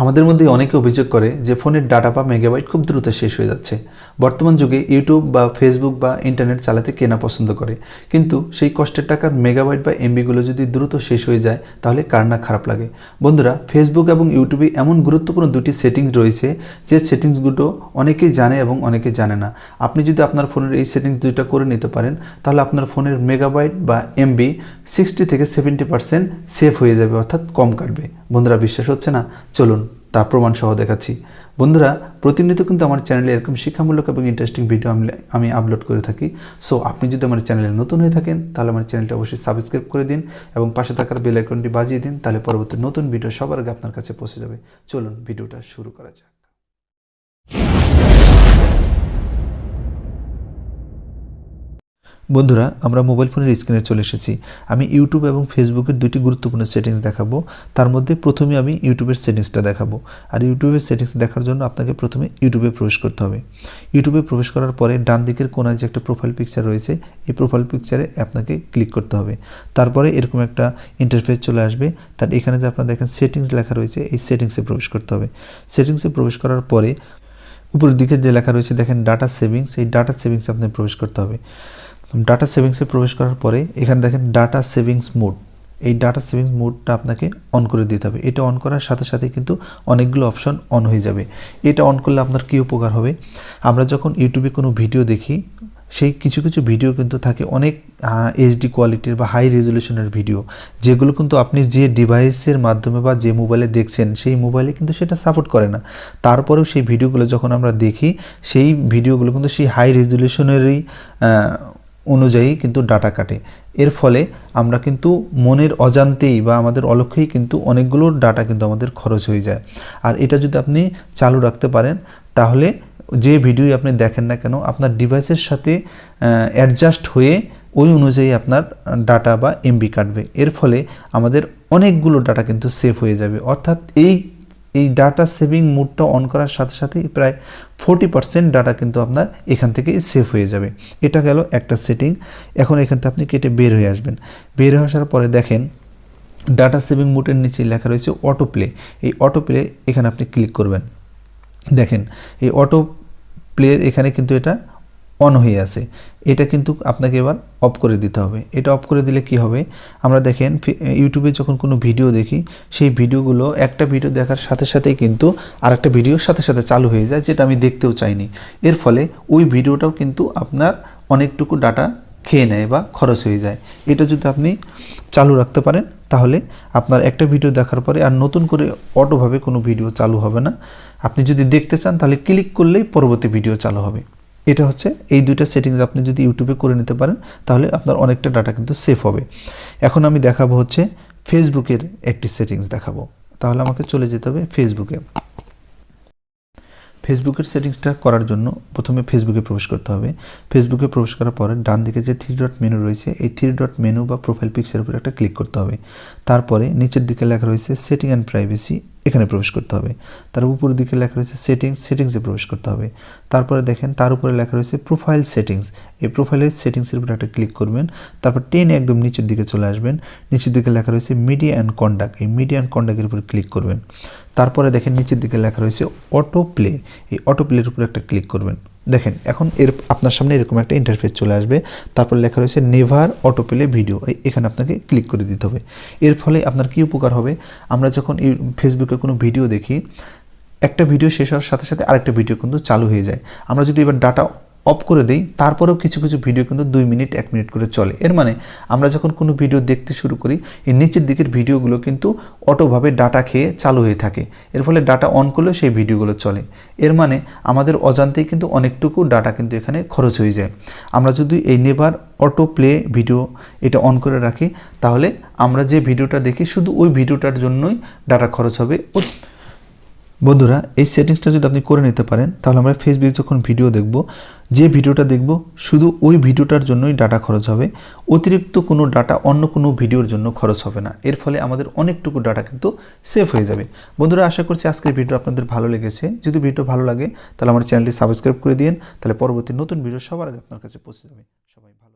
আমাদের মধ্যে অনেকে অভিযোগ করে যে ফোনের ডাটা বা মেগাবাইট খুব দ্রুত শেষ হয়ে যাচ্ছে। বর্তমান যুগে ইউটিউব বা ফেসবুক বা ইন্টারনেট চালাতে কেনা পছন্দ করে, কিন্তু সেই কষ্টের টাকার মেগাবাইট বা এমবিগুলো যদি দ্রুত শেষ হয়ে যায় তাহলে কার না খারাপ লাগে। বন্ধুরা, ফেসবুক এবং ইউটিউবে এমন গুরুত্বপূর্ণ দুটি সেটিংস রয়েছে যে সেটিংসগুলো অনেকেই জানে এবং অনেকে জানে না। আপনি যদি আপনার ফোনের এই সেটিংস দুইটা করে নিতে পারেন তাহলে আপনার ফোনের মেগাবাইট বা এমবি 60 থেকে 70% সেভ হয়ে যাবে, অর্থাৎ কম কাটবে। বন্ধুরা, বিশ্বাস হচ্ছে না? চলুন তা প্রমাণ সহ দেখাচ্ছি। বন্ধুরা, প্রতিনিয়ত কিন্তু আমার চ্যানেলে এরকম শিক্ষামূলক এবং ইন্টারেস্টিং ভিডিও আমি আপলোড করে থাকি। সো আপনি যদি আমার চ্যানেলে নতুন হয়ে থাকেন তাহলে আমার চ্যানেলটি অবশ্যই সাবস্ক্রাইব করে দিন এবং পাশে থাকার বেল আইকনটি বাজিয়ে দিন, তাহলে পরবর্তী নতুন ভিডিও সবার আগে আপনার কাছে পৌঁছে যাবে। চলুন ভিডিওটা শুরু করা যাক। বন্ধুরা, আমরা মোবাইল ফোনের স্ক্রিনে চলে এসেছি। আমি ইউটিউব এবং ফেসবুকের দুটি গুরুত্বপূর্ণ সেটিংস দেখাবো। তার মধ্যে প্রথমে আমি ইউটিউবের সেটিংসটা দেখাবো। আর ইউটিউবের সেটিংস দেখার জন্য আপনাকে প্রথমে ইউটিউবে প্রবেশ করতে হবে। ইউটিউবে প্রবেশ করার পরে ডান দিকের কোনায় যে একটা প্রোফাইল পিকচার রয়েছে, এই প্রোফাইল পিকচারে আপনাকে ক্লিক করতে হবে। তারপরে এরকম একটা ইন্টারফেস চলে আসবে। তার এখানে যে আপনারা দেখেন সেটিংস লেখা রয়েছে, এই সেটিংসে প্রবেশ করতে হবে। সেটিংসে প্রবেশ করার পরে উপরের দিকে যে লেখা রয়েছে দেখেন ডাটা সেভিংস, এই ডাটা সেভিংসে আপনাকে প্রবেশ করতে হবে। ডাটা সেভিংসে প্রবেশ করার পরে এখানে দেখেন ডাটা সেভিংস মোড, এই ডাটা সেভিংস মোডটা আপনাকে অন করে দিতে হবে। এটা অন করার সাথে সাথে কিন্তু অনেকগুলো অপশন অন হয়ে যাবে। এটা অন করলে আপনার কী উপকার হবে? আমরা যখন ইউটিউবে কোনো ভিডিও দেখি, সেই কিছু কিছু ভিডিও কিন্তু থাকে অনেক এইচডি কোয়ালিটির বা হাই রেজলিউশনের ভিডিও, যেগুলো কিন্তু আপনি যে ডিভাইসের মাধ্যমে বা যে মোবাইলে দেখছেন সেই মোবাইলে কিন্তু সেটা সাপোর্ট করে না। তারপরেও সেই ভিডিওগুলো যখন আমরা দেখি, সেই ভিডিওগুলো কিন্তু সেই হাই রেজলিউশনেরই অনুযায়ী কিন্তু ডাটা কাটে। এর ফলে আমরা কিন্তু মনের অজান্তেই বা আমাদের অলক্ষ্যেই কিন্তু অনেকগুলো ডাটা কিন্তু আমাদের খরচ হয়ে যায়। আর এটা যদি আপনি চালু রাখতে পারেন তাহলে যে ভিডিওই আপনি দেখেন না কেন, আপনার ডিভাইসের সাথে অ্যাডজাস্ট হয়ে ওই অনুযায়ী আপনার ডাটা বা এমবি কাটবে। এর ফলে আমাদের অনেকগুলো ডাটা কিন্তু সেভ হয়ে যাবে। অর্থাৎ এই ডাটা সেভিং মোডটা অন করার সাথে সাথেই প্রায় 40% ডাটা কিন্তু আপনার এখান থেকে সেভ হয়ে যাবে। এটা গেল একটা সেটিং। এখন এখান থেকে আপনি কেটে বের হয়ে আসবেন। বের হয়ে আসার পরে দেখেন ডাটা সেভিং মোডের নিচে লেখা রয়েছে অটো প্লে। এই অটো প্লে এখানে আপনি ক্লিক করবেন। দেখেন এই অটো প্লে এখানে কিন্তু এটা অন হয়ে আছে। এটা কিন্তু আপনাকে এবার অফ করে দিতে হবে। এটা অফ করে দিলে কি হবে? আমরা দেখেন ইউটিউবে যখন কোনো ভিডিও দেখি, সেই ভিডিওগুলো একটা ভিডিও দেখার সাথে সাথেই কিন্তু আরেকটা ভিডিওর সাথে সাথে চালু হয়ে যায়, যেটা আমি দেখতেও চাইনি। এর ফলে ওই ভিডিওটাও কিন্তু আপনার অনেকটুকু ডাটা খেয়ে নেয় বা খরচ হয়ে যায়। এটা যদি আপনি চালু রাখতে পারেন তাহলে আপনার একটা ভিডিও দেখার পরে আর নতুন করে অটোভাবে কোনো ভিডিও চালু হবে না। আপনি যদি দেখতে চান তাহলে ক্লিক করলেই পরবর্তী ভিডিও চালু হবে। এটা হচ্ছে এই দুইটা সেটিংস আপনি যদি ইউটিউবে করে নিতে পারেন তাহলে আপনার অনেকটা ডাটা কিন্তু সেভ হবে। এখন আমি দেখাবো হচ্ছে ফেসবুকের একটি সেটিংস দেখাবো। তাহলে আমাকে চলে যেতে হবে ফেসবুকে। ফেসবুকের সেটিংসটা করার জন্য প্রথমে ফেসবুকে প্রবেশ করতে হবে। ফেসবুকে প্রবেশ করার পরে ডান দিকে যে 3 ডট মেনু রয়েছে, এই 3 ডট মেনু বা প্রোফাইল পিকচারের উপর একটা ক্লিক করতে হবে। তারপরে নিচের দিকে লেখা রয়েছে সেটিং অ্যান্ড প্রাইভেসি, এখানে প্রবেশ করতে হবে। তার উপরের দিকে লেখা রয়েছে সেটিংসে প্রবেশ করতে হবে। তারপরে দেখেন তার উপরে লেখা রয়েছে প্রোফাইল সেটিংস, এই প্রোফাইলের সেটিংসের উপরে একটা ক্লিক করবেন। তারপর টেনে একদম নিচের দিকে চলে আসবেন। নিচের দিকে লেখা রয়েছে মিডিয়া অ্যান্ড কন্ডাক্ট, এই মিডিয়া অ্যান্ড কন্ডাক্টের উপরে ক্লিক করবেন। তারপরে দেখেন নিচের দিকে লেখা রয়েছে অটো প্লে, এই অটো প্লের উপরে একটা ক্লিক করবেন। দেখেন এখন আপনার সামনে এরকম একটা ইন্টারফেস চলে আসবে। তারপর লেখা রয়েছে নেভার অটো প্লে ভিডিও, এখানে আপনাকে ক্লিক করে দিতে হবে। এর ফলে আপনার কী উপকার হবে? আমরা যখন ফেসবুকে কোনো ভিডিও দেখি, একটা ভিডিও শেষ হওয়ার সাথে সাথে আরেকটা ভিডিও কিন্তু চালু হয়ে যায়। আমরা যদি এবার ডাটা অফ করে দেই তারপরেও কিছু কিছু ভিডিও কিন্তু 2 মিনিট 1 মিনিট করে চলে। এর মানে আমরা যখন কোনো ভিডিও দেখতে শুরু করি, এই নিচের দিকের ভিডিওগুলো কিন্তু অটোভাবে ডাটা খেয়ে চালু হয়ে থাকে। এর ফলে ডাটা অন করলেও সেই ভিডিওগুলো চলে। এর মানে আমাদের অজান্তেই কিন্তু অনেকটুকু ডাটা কিন্তু এখানে খরচ হয়ে যায়। আমরা যদি এই নেভার অটো প্লে ভিডিও এটা অন করে রাখি তাহলে আমরা যে ভিডিওটা দেখি শুধু ওই ভিডিওটার জন্যই ডাটা খরচ হবে। বন্ধুরা, এই সেটিংসটা যদি আপনি করে নিতে পারেন তাহলে আমরা ফেসবুকে যখন ভিডিও দেখব, যে ভিডিওটা দেখব শুধু ওই ভিডিওটার জন্যই ডাটা খরচ হবে, অতিরিক্ত কোনো ডাটা অন্য কোনো ভিডিওর জন্য খরচ হবে না। এর ফলে আমাদের অনেকটুকু ডাটা কিন্তু সেভ হয়ে যাবে। বন্ধুরা, আশা করছি আজকের ভিডিও আপনাদের ভালো লেগেছে। যদি ভিডিও ভালো লাগে তাহলে আমার চ্যানেলটি সাবস্ক্রাইব করে দিন, তাহলে পরবর্তী নতুন ভিডিও সবার আগে আপনার কাছে পৌঁছে যাবে। সবাই ভালো